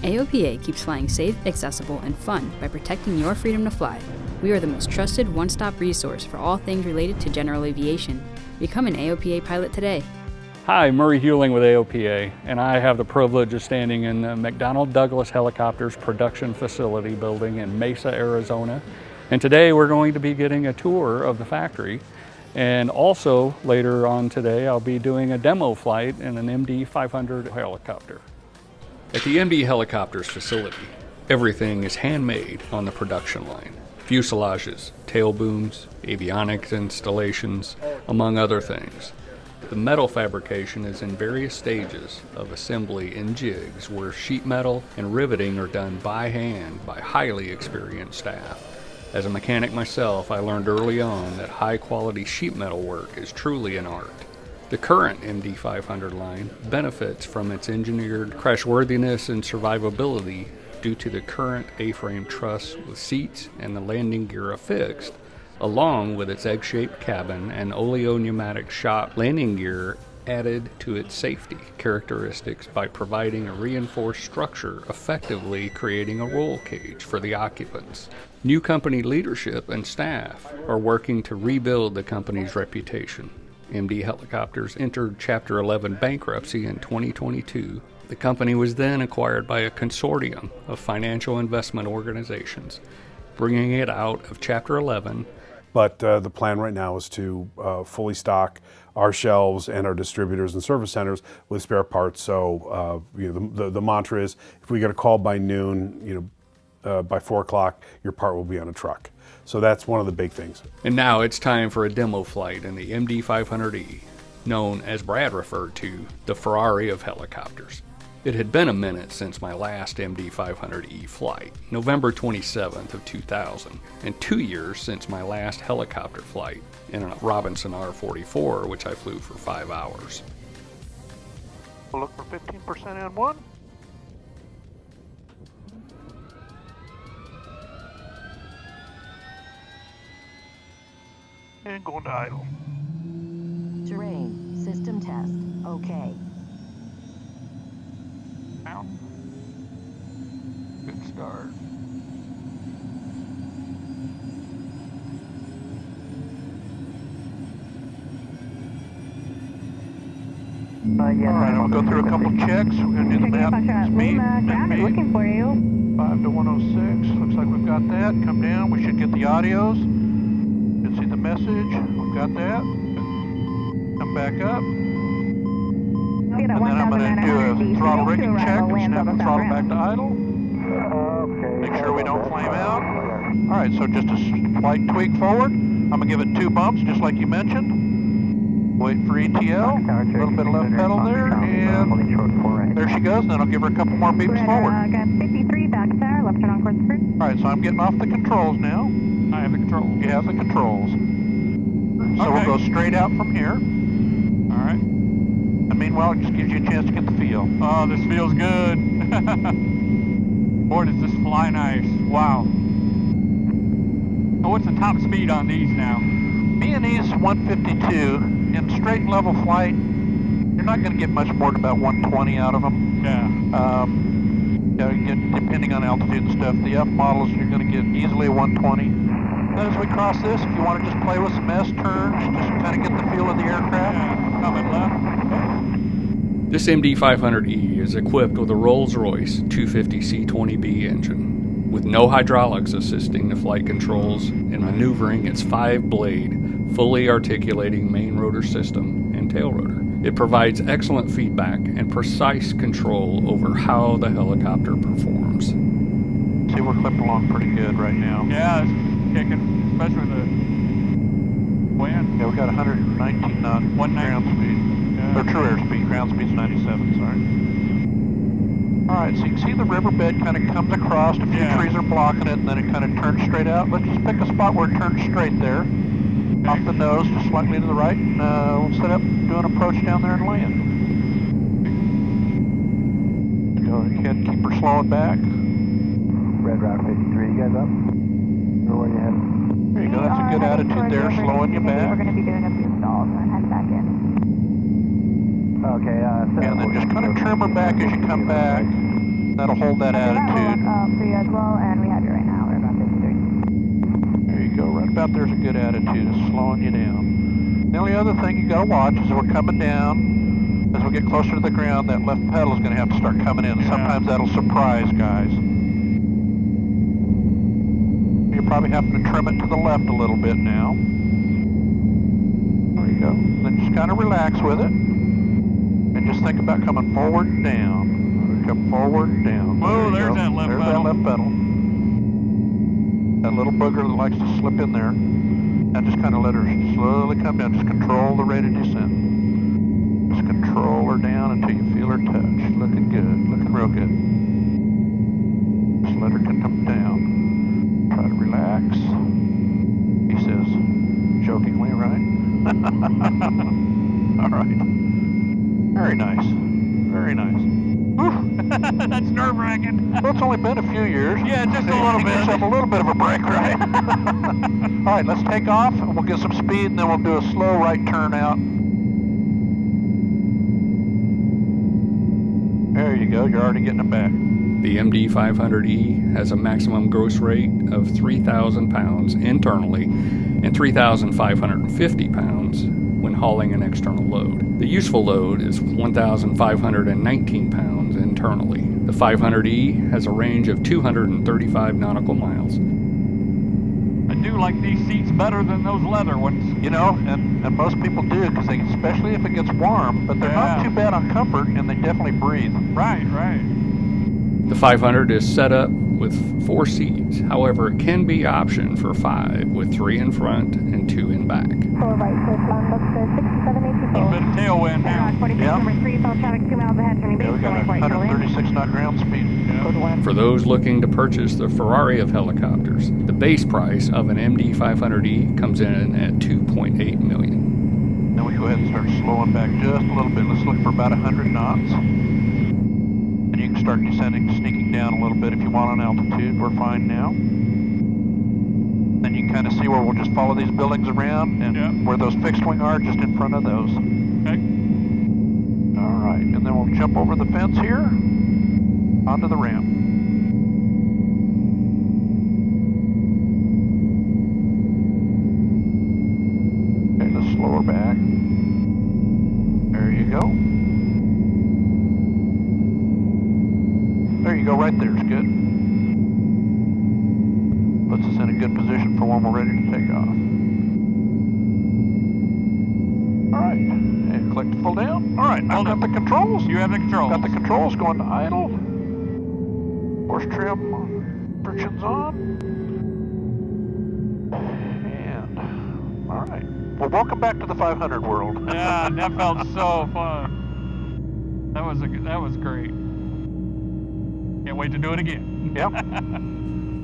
AOPA keeps flying safe, accessible, and fun by protecting your freedom to fly. We are the most trusted one-stop resource for all things related to general aviation. Become an AOPA pilot today. Hi, Murray Huling with AOPA, and I have the privilege of standing in the McDonnell Douglas Helicopters production facility building in Mesa, Arizona. And today we're going to be getting a tour of the factory. And also later on today, I'll be doing a demo flight in an MD-500 helicopter. At the MD Helicopters facility, everything is handmade on the production line. Fuselages, tail booms, avionics installations, among other things. The metal fabrication is in various stages of assembly in jigs where sheet metal and riveting are done by hand by highly experienced staff. As a mechanic myself, I learned early on that high-quality sheet metal work is truly an art. The current MD-500 line benefits from its engineered crashworthiness and survivability due to the current A-frame truss with seats and the landing gear affixed, along with its egg-shaped cabin and oleo-pneumatic shop landing gear added to its safety characteristics by providing a reinforced structure, effectively creating a roll cage for the occupants. New company leadership and staff are working to rebuild the company's reputation. MD Helicopters entered Chapter 11 bankruptcy in 2022. The company was then acquired by a consortium of financial investment organizations, bringing it out of Chapter 11. But the plan right now is to fully stock our shelves and our distributors and service centers with spare parts. So the mantra is, if we get a call by noon, by 4 o'clock, your part will be on a truck. So that's one of the big things. And now it's time for a demo flight in the MD-500E, known as Brad referred to, the Ferrari of helicopters. It had been a minute since my last MD-500E flight, November 27th of 2000, and 2 years since my last helicopter flight in a Robinson R-44, which I flew for 5 hours. We'll look for 15% on one. And going to idle. Terrain, system test, okay. Now, good start. Alright, I'll go through a couple checks. We're going to do the map speed. Looking for you. 5 to 106. Looks like we've got that. Come down. We should get the audios. Should see the message. We've got that. Come back up. And then I'm going to do a throttle rigging check and snap the throttle back to idle. Make sure we don't flame out. Alright, so just a slight tweak forward. I'm going to give it 2 bumps, just like you mentioned. Wait for ETL, a little bit of left pedal there, and there she goes. And then I'll give her a couple more beeps forward. Got 53, back tower, left turn on course first. Alright, so I'm getting off the controls now. I have the controls. You have the controls. So we'll go straight out from here. Alright. And meanwhile, it just gives you a chance to get the feel. Oh, this feels good. Boy, does this fly nice. Wow. Oh, what's the top speed on these now? B&E's 152. In straight and level flight, you're not going to get much more than about 120 out of them. Yeah. Depending on altitude and stuff. The F models, you're going to get easily 120. Then as we cross this, if you want to just play with some S turns, just kind of get the feel of the aircraft. Yeah, coming left. This MD-500E is equipped with a Rolls-Royce 250 C20B engine, with no hydraulics assisting the flight controls and maneuvering its 5-blade, fully articulating main rotor system and tail rotor. It provides excellent feedback and precise control over how the helicopter performs. See, we're clipped along pretty good right now. Yeah, it's kicking, especially the wind. Yeah, we got 119 knot ground speed. Yeah. Or true airspeed. Ground speed's 97, sorry. Alright, so you can see the riverbed kind of comes across. A few trees are blocking it, and then it kind of turns straight out. Let's just pick a spot where it turns straight there. Off the nose, just slightly to the right, and we'll set up, do an approach down there and land. Go ahead, keep her slowing back. Red Route 53, you guys up? Or where you heading? There you go, that's a good attitude there, slowing you back. We're going to be doing a few stalls and then head back in. Okay, And then just kind of trim her back as you come back. That'll hold that attitude. For you as well, and we have you right now. We're about 53. There you go. Right about there's a good attitude. It's slowing you down. The only other thing you got to watch is we're coming down. As we get closer to the ground, that left pedal is going to have to start coming in. Sometimes that'll surprise guys. You're probably having to trim it to the left a little bit now. There you go. Then just kind of relax with it. And just think about coming forward and down. Come forward and down. Whoa, there's that left pedal. There's that left pedal. That little booger that likes to slip in there. And just kind of let her slowly come down. Just control the rate of descent. Just control her down until you feel her touch. Looking good. Looking real good. Just let her come down. Try to relax. He says, jokingly, right? All right. Very nice. Very nice. That's nerve-wracking. Well, it's only been a few years. Yeah, just a little Give bit. yourself a little bit of a break, right? All right, let's take off, and we'll get some speed, and then we'll do a slow right turn out. There you go. You're already getting it back. The MD500E has a maximum gross rate of 3,000 pounds internally and 3,550 pounds when hauling an external load. The useful load is 1,519 pounds internally. The 500E has a range of 235 nautical miles. I do like these seats better than those leather ones. You know, and most people do, because especially if it gets warm, but they're not too bad on comfort, and they definitely breathe. Right, right. The 500 is set up with 4 seats. However, it can be optioned for 5 with 3 in front and 2 in back. 4 right, so land box 6784. A little bit of tailwind now. 46, Yeah. number 3, full traffic 2 miles ahead, turning base, Yeah, we got going for 136 knot ground speed. For those looking to purchase the Ferrari of helicopters, the base price of an MD500E comes in at $2.8 million. Then we go ahead and start slowing back just a little bit. Let's look for about 100 knots. And you can start descending, sneaking down a little bit if you want on altitude. We're fine now. Then you can kind of see where we'll just follow these buildings around, and where those fixed wing are, just in front of those. Okay. All right, and then we'll jump over the fence here onto the ramp. Okay, let's slow her back. There you go. There you go, right there is good. Puts us in a good position for when we're ready to take off. All right, and click to pull down. All right, I've got the controls. You have the controls. Got the controls going to idle. Force trim, friction's on. And, all right. Well, welcome back to the 500 world. Yeah, that felt so fun. That was great. Can't wait to do it again. Yep.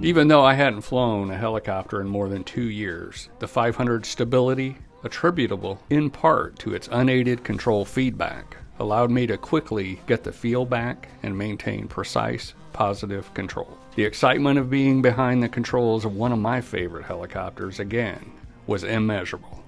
Even though I hadn't flown a helicopter in more than 2 years, the 500's stability, attributable in part to its unaided control feedback, allowed me to quickly get the feel back and maintain precise, positive control. The excitement of being behind the controls of one of my favorite helicopters, again, was immeasurable.